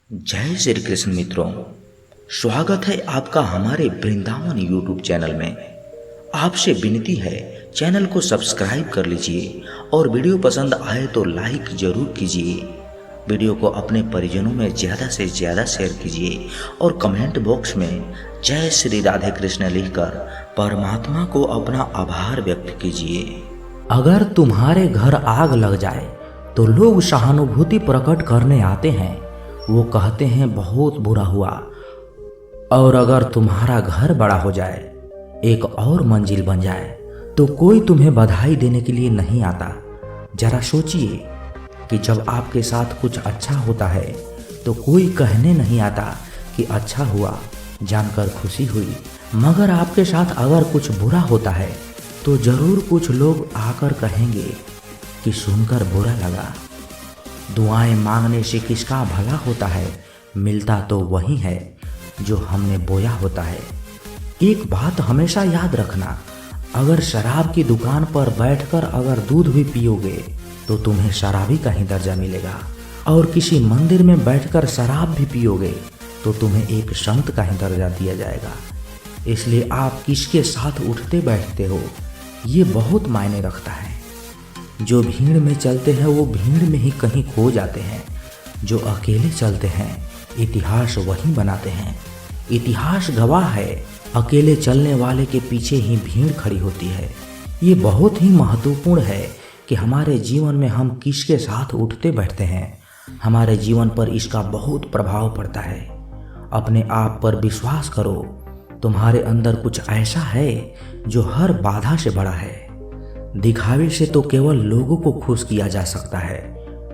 जय श्री कृष्ण मित्रों, स्वागत है आपका हमारे वृंदावन यूट्यूब चैनल में। आपसे विनती है, चैनल को सब्सक्राइब कर लीजिए और वीडियो पसंद आए तो लाइक जरूर कीजिए। वीडियो को अपने परिजनों में ज़्यादा से ज़्यादा शेयर कीजिए और कमेंट बॉक्स में जय श्री राधे कृष्ण लिखकर परमात्मा को अपना आभार व्यक्त कीजिए। अगर तुम्हारे घर आग लग जाए तो लोग सहानुभूति प्रकट करने आते हैं। वो कहते हैं बहुत बुरा हुआ। और अगर तुम्हारा घर बड़ा हो जाए, एक और मंजिल बन जाए, तो कोई तुम्हें बधाई देने के लिए नहीं आता। जरा सोचिए कि जब आपके साथ कुछ अच्छा होता है तो कोई कहने नहीं आता कि अच्छा हुआ, जानकर खुशी हुई। मगर आपके साथ अगर कुछ बुरा होता है तो जरूर कुछ लोग आकर कहेंगे कि सुनकर बुरा लगा। दुआएं मांगने से किसका भला होता है, मिलता तो वही है जो हमने बोया होता है। एक बात हमेशा याद रखना, अगर शराब की दुकान पर बैठकर अगर दूध भी पियोगे तो तुम्हें शराबी का ही दर्जा मिलेगा, और किसी मंदिर में बैठकर शराब भी पियोगे तो तुम्हें एक संत का ही दर्जा दिया जाएगा। इसलिए आप किसके साथ उठते बैठते हो, ये बहुत मायने रखता है। जो भीड़ में चलते हैं वो भीड़ में ही कहीं खो जाते हैं। जो अकेले चलते हैं इतिहास वही बनाते हैं। इतिहास गवाह है, अकेले चलने वाले के पीछे ही भीड़ खड़ी होती है। ये बहुत ही महत्वपूर्ण है कि हमारे जीवन में हम किसके साथ उठते बैठते हैं, हमारे जीवन पर इसका बहुत प्रभाव पड़ता है। अपने आप पर विश्वास करो, तुम्हारे अंदर कुछ ऐसा है जो हर बाधा से बड़ा है। दिखावे से तो केवल लोगों को खुश किया जा सकता है,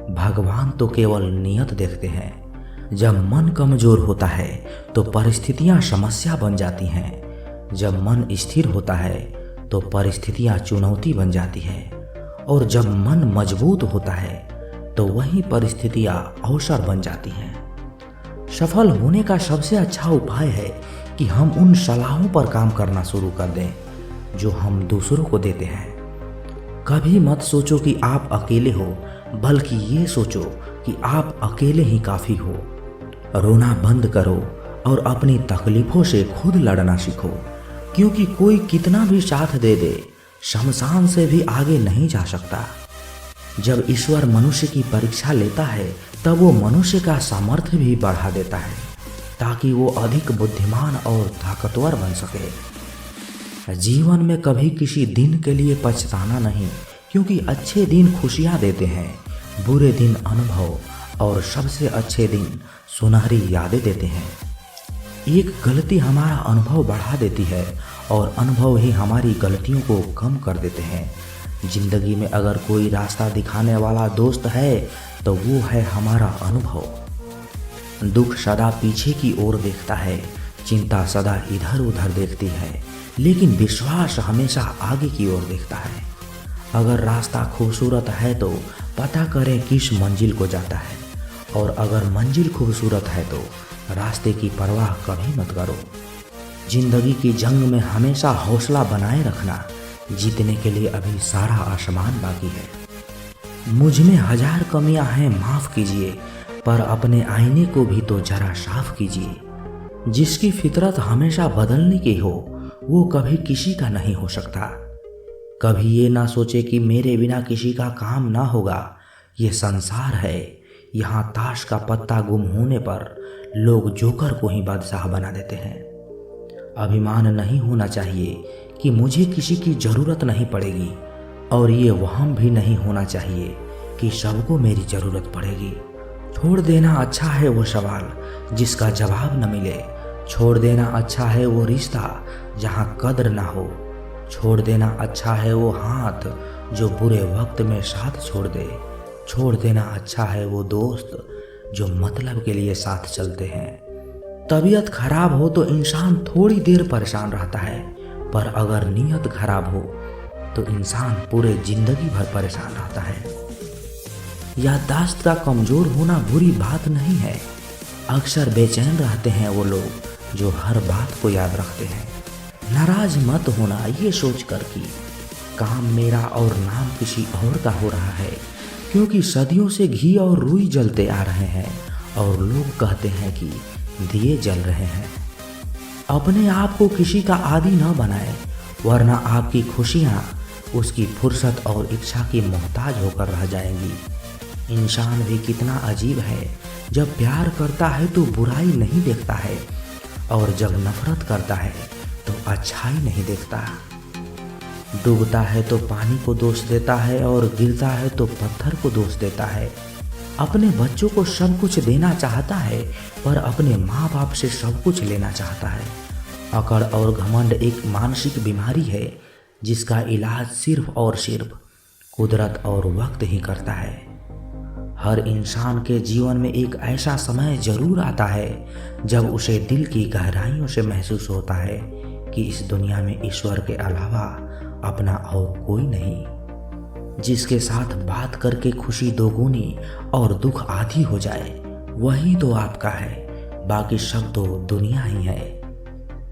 भगवान तो केवल नियत देखते हैं। जब मन कमजोर होता है तो परिस्थितियां समस्या बन जाती हैं। जब मन स्थिर होता है तो परिस्थितियां चुनौती बन जाती है, और जब मन मजबूत होता है तो वही परिस्थितियां अवसर बन जाती हैं। सफल होने का सबसे अच्छा उपाय है कि हम उन सलाहों पर काम करना शुरू कर दें जो हम दूसरों को देते हैं। कभी मत सोचो कि आप अकेले हो, बल्कि ये सोचो कि आप अकेले ही काफ़ी हो। रोना बंद करो और अपनी तकलीफों से खुद लड़ना सीखो, क्योंकि कोई कितना भी साथ दे दे, शमशान से भी आगे नहीं जा सकता। जब ईश्वर मनुष्य की परीक्षा लेता है तब वो मनुष्य का सामर्थ्य भी बढ़ा देता है, ताकि वो अधिक बुद्धिमान और ताकतवर बन सके। जीवन में कभी किसी दिन के लिए पछताना नहीं, क्योंकि अच्छे दिन खुशियाँ देते हैं, बुरे दिन अनुभव, और सबसे अच्छे दिन सुनहरी यादें देते हैं। एक गलती हमारा अनुभव बढ़ा देती है और अनुभव ही हमारी गलतियों को कम कर देते हैं। जिंदगी में अगर कोई रास्ता दिखाने वाला दोस्त है तो वो है हमारा अनुभव। दुख सदा पीछे की ओर देखता है, चिंता सदा इधर उधर देखती है, लेकिन विश्वास हमेशा आगे की ओर देखता है। अगर रास्ता खूबसूरत है तो पता करें किस मंजिल को जाता है, और अगर मंजिल खूबसूरत है तो रास्ते की परवाह कभी मत करो। जिंदगी की जंग में हमेशा हौसला बनाए रखना, जीतने के लिए अभी सारा आसमान बाकी है। मुझ में 1000 कमियां हैं, माफ़ कीजिए, पर अपने आईने को भी तो जरा साफ कीजिए। जिसकी फितरत हमेशा बदलने की हो वो कभी किसी का नहीं हो सकता। कभी ये ना सोचे कि मेरे बिना किसी का काम ना होगा। ये संसार है, यहाँ ताश का पत्ता गुम होने पर लोग जोकर को ही बादशाह बना देते हैं। अभिमान नहीं होना चाहिए कि मुझे किसी की ज़रूरत नहीं पड़ेगी, और ये वहम भी नहीं होना चाहिए कि सबको मेरी ज़रूरत पड़ेगी। छोड़ देना अच्छा है वो सवाल जिसका जवाब न मिले। छोड़ देना अच्छा है वो रिश्ता जहाँ कद्र ना हो। छोड़ देना अच्छा है वो हाथ जो बुरे वक्त में साथ छोड़ दे। छोड़ देना अच्छा है वो दोस्त जो मतलब के लिए साथ चलते हैं। तबीयत खराब हो तो इंसान थोड़ी देर परेशान रहता है, पर अगर नीयत खराब हो तो इंसान पूरे जिंदगी भर परेशान रहता है। याददाश्त का कमज़ोर होना बुरी बात नहीं है। अक्सर बेचैन रहते हैं वो लोग जो हर बात को याद रखते हैं। नाराज मत होना ये सोचकर कि काम मेरा और नाम किसी और का हो रहा है, क्योंकि सदियों से घी और रुई जलते आ रहे हैं और लोग कहते हैं कि दिए जल रहे हैं। अपने आप को किसी का आदी न बनाए, वरना आपकी खुशियाँ उसकी फुर्सत और इच्छा की मोहताज होकर रह जाएंगी। इंसान भी कितना अजीब है, जब प्यार करता है तो बुराई नहीं देखता है, और जब नफरत करता है तो अच्छाई नहीं देखता। डूबता है तो पानी को दोष देता है, और गिरता है तो पत्थर को दोष देता है। अपने बच्चों को सब कुछ देना चाहता है, पर अपने माँ बाप से सब कुछ लेना चाहता है। अकड़ और घमंड एक मानसिक बीमारी है, जिसका इलाज सिर्फ और सिर्फ कुदरत और वक्त ही करता है। हर इंसान के जीवन में एक ऐसा समय जरूर आता है जब उसे दिल की गहराइयों से महसूस होता है कि इस दुनिया में ईश्वर के अलावा अपना और कोई नहीं। जिसके साथ बात करके खुशी दोगुनी और दुख आधी हो जाए, वही तो आपका है, बाकी सब तो दुनिया ही है।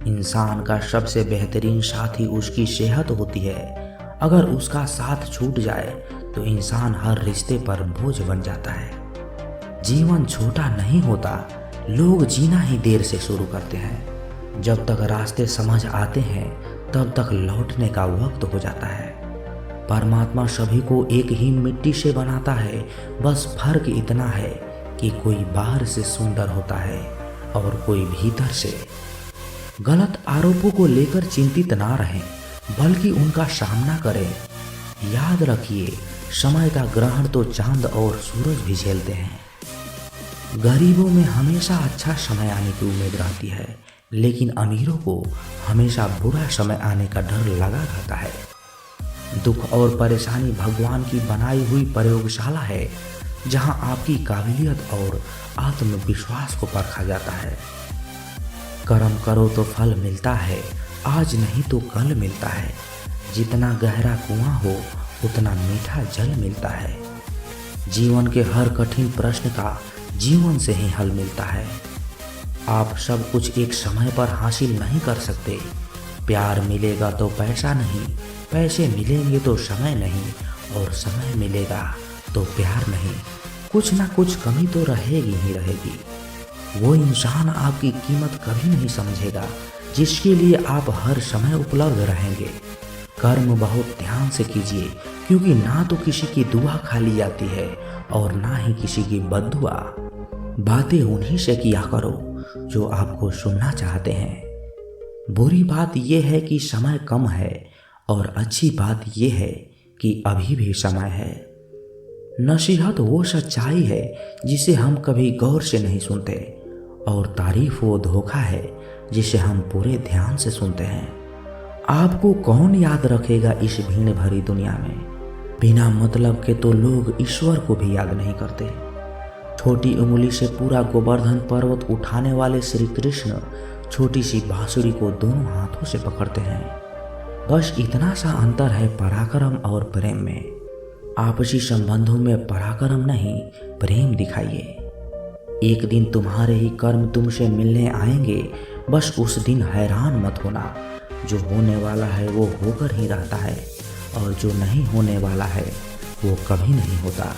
इंसान का सबसे बेहतरीन साथी उसकी सेहत होती है। अगर उसका साथ छूट जाए तो इंसान हर रिश्ते पर बोझ बन जाता है। जीवन छोटा नहीं होता, लोग जीना ही देर से शुरू करते हैं। जब तक रास्ते समझ आते हैं तब तक लौटने का वक्त हो जाता है। परमात्मा सभी को एक ही मिट्टी से बनाता है, बस फर्क इतना है कि कोई बाहर से सुंदर होता है और कोई भीतर से। गलत आरोपों को लेकर चिंतित ना रहें, बल्कि उनका सामना करें। याद रखिए, समय का ग्रहण तो चांद और सूरज भी झेलते हैं। गरीबों में हमेशा अच्छा समय आने की उम्मीद रहती है, लेकिन अमीरों को हमेशा बुरा समय आने का डर लगा रहता है। दुख और परेशानी भगवान की बनाई हुई प्रयोगशाला है, जहां आपकी काबिलियत और आत्मविश्वास को परखा जाता है। कर्म करो तो फल मिलता है, आज नहीं तो कल मिलता है। जितना गहरा कुआं हो उतना मीठा जल मिलता है। जीवन के हर कठिन प्रश्न का जीवन से ही हल मिलता है। आप सब कुछ एक समय पर हासिल नहीं कर सकते। प्यार मिलेगा तो पैसा नहीं, पैसे मिलेंगे तो समय नहीं, और समय मिलेगा तो प्यार नहीं। कुछ ना कुछ कमी तो रहेगी ही रहेगी। वो इंसान आपकी कीमत कभी नहीं समझेगा जिसके लिए आप हर समय उपलब्ध रहेंगे। कर्म बहुत ध्यान से कीजिए, क्योंकि ना तो किसी की दुआ खाली जाती है और ना ही किसी की बद्दुआ। बातें उन्हीं से किया करो जो आपको सुनना चाहते हैं। बुरी बात यह है कि समय कम है, और अच्छी बात यह है कि अभी भी समय है। नसीहत वो सच्चाई है जिसे हम कभी गौर से नहीं सुनते, और तारीफ वो धोखा है जिसे हम पूरे ध्यान से सुनते हैं। आपको कौन याद रखेगा इस भीड़ भरी दुनिया में? बिना मतलब के तो लोग ईश्वर को भी याद नहीं करते। छोटी उंगली से पूरा गोवर्धन पर्वत उठाने वाले श्री कृष्ण छोटी सी बांसुरी को दोनों हाथों से पकड़ते हैं। बस इतना सा अंतर है पराक्रम और प्रेम में। आपसी संबंधों में पराक्रम नहीं, प्रेम दिखाइए। एक दिन तुम्हारे ही कर्म तुमसे मिलने आएंगे, बस उस दिन हैरान मत होना। जो होने वाला है वो होकर ही रहता है, और जो नहीं होने वाला है वो कभी नहीं होता।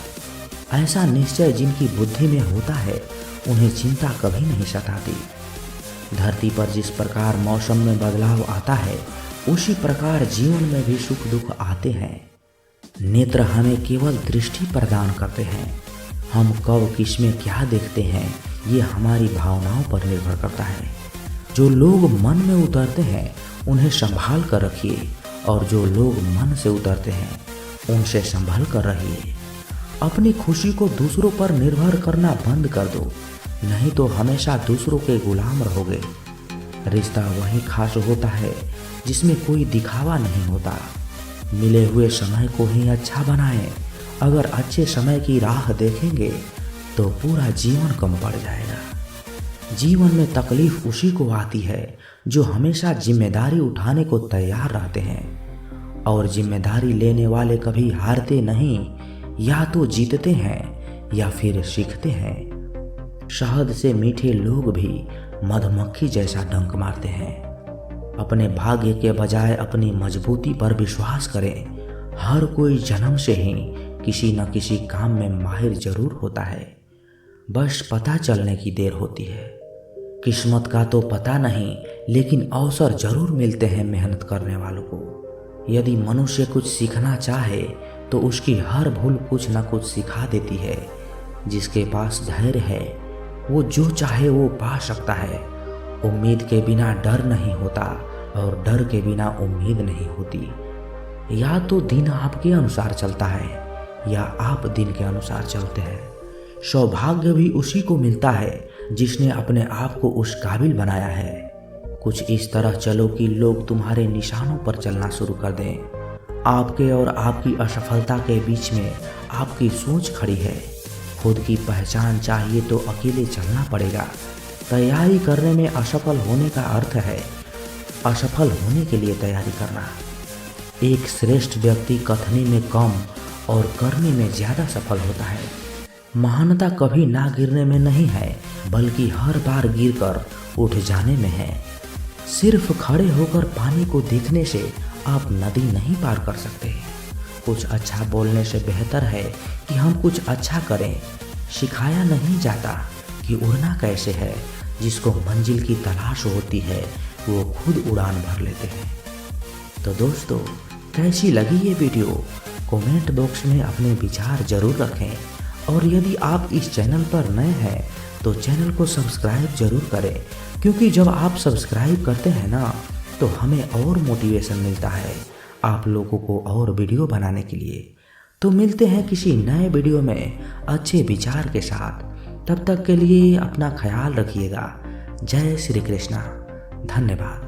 ऐसा निश्चय जिनकी बुद्धि में होता है, उन्हें चिंता कभी नहीं सताती। धरती पर जिस प्रकार मौसम में बदलाव आता है, उसी प्रकार जीवन में भी सुख दुख आते हैं। नेत्र हमें केवल दृष्टि प्रदान करते हैं। हम कब किसमें क्या देखते हैं, ये हमारी भावनाओं पर निर्भर करता है। जो लोग मन में उतरते हैं उन्हें संभाल कर रखिए, और जो लोग मन से उतरते हैं उनसे संभल कर रहिए। अपनी खुशी को दूसरों पर निर्भर करना बंद कर दो, नहीं तो हमेशा दूसरों के गुलाम रहोगे। रिश्ता वही खास होता है जिसमें कोई दिखावा नहीं होता। मिले हुए समय को ही अच्छा बनाएं। अगर अच्छे समय की राह देखेंगे तो पूरा जीवन कम पड़ जाएगा। जीवन में तकलीफ उसी को आती है जो हमेशा जिम्मेदारी उठाने को तैयार रहते हैं, और जिम्मेदारी लेने वाले कभी हारते नहीं, या तो जीतते हैं या फिर सीखते हैं। शहद से मीठे लोग भी मधुमक्खी जैसा डंक मारते हैं। अपने भाग्य के बजाय अपनी मजबूती पर विश्वास करें। हर कोई जन्म से ही किसी न किसी काम में माहिर जरूर होता है। बस पता चलने की देर होती है। किस्मत का तो पता नहीं, लेकिन अवसर जरूर मिलते हैं मेहनत करने वालों को। यदि मनुष्य कुछ सीखना चाहे तो उसकी हर भूल कुछ न कुछ सिखा देती है। जिसके पास धैर्य है वो जो चाहे वो पा सकता है। उम्मीद के बिना डर नहीं होता और डर के बिना उम्मीद नहीं होती। या तो दिन आपके अनुसार चलता है या आप दिन के अनुसार चलते हैं। सौभाग्य भी उसी को मिलता है जिसने अपने आप को उस काबिल बनाया है। कुछ इस तरह चलो कि लोग तुम्हारे निशानों पर चलना शुरू कर दें। आपके और आपकी असफलता के बीच में आपकी सोच खड़ी है। खुद की पहचान चाहिए तो अकेले चलना पड़ेगा। तैयारी करने में असफल होने का अर्थ है असफल होने के लिए तैयारी करना। एक श्रेष्ठ व्यक्ति कथनी में कम और करने में ज़्यादा सफल होता है। महानता कभी ना गिरने में नहीं है, बल्कि हर बार गिरकर उठ जाने में है। सिर्फ खड़े होकर पानी को देखने से आप नदी नहीं पार कर सकते। कुछ अच्छा बोलने से बेहतर है कि हम कुछ अच्छा करें। सिखाया नहीं जाता कि उड़ना कैसे है। जिसको मंजिल की तलाश होती है वो खुद उड़ान भर लेते हैं। तो दोस्तों, कैसी लगी ये वीडियो? कमेंट बॉक्स में अपने विचार जरूर रखें। और यदि आप इस चैनल पर नए हैं तो चैनल को सब्सक्राइब जरूर करें, क्योंकि जब आप सब्सक्राइब करते हैं ना तो हमें और मोटिवेशन मिलता है आप लोगों को और वीडियो बनाने के लिए। तो मिलते हैं किसी नए वीडियो में अच्छे विचार के साथ। तब तक के लिए अपना ख्याल रखिएगा। जय श्री कृष्णा। धन्यवाद।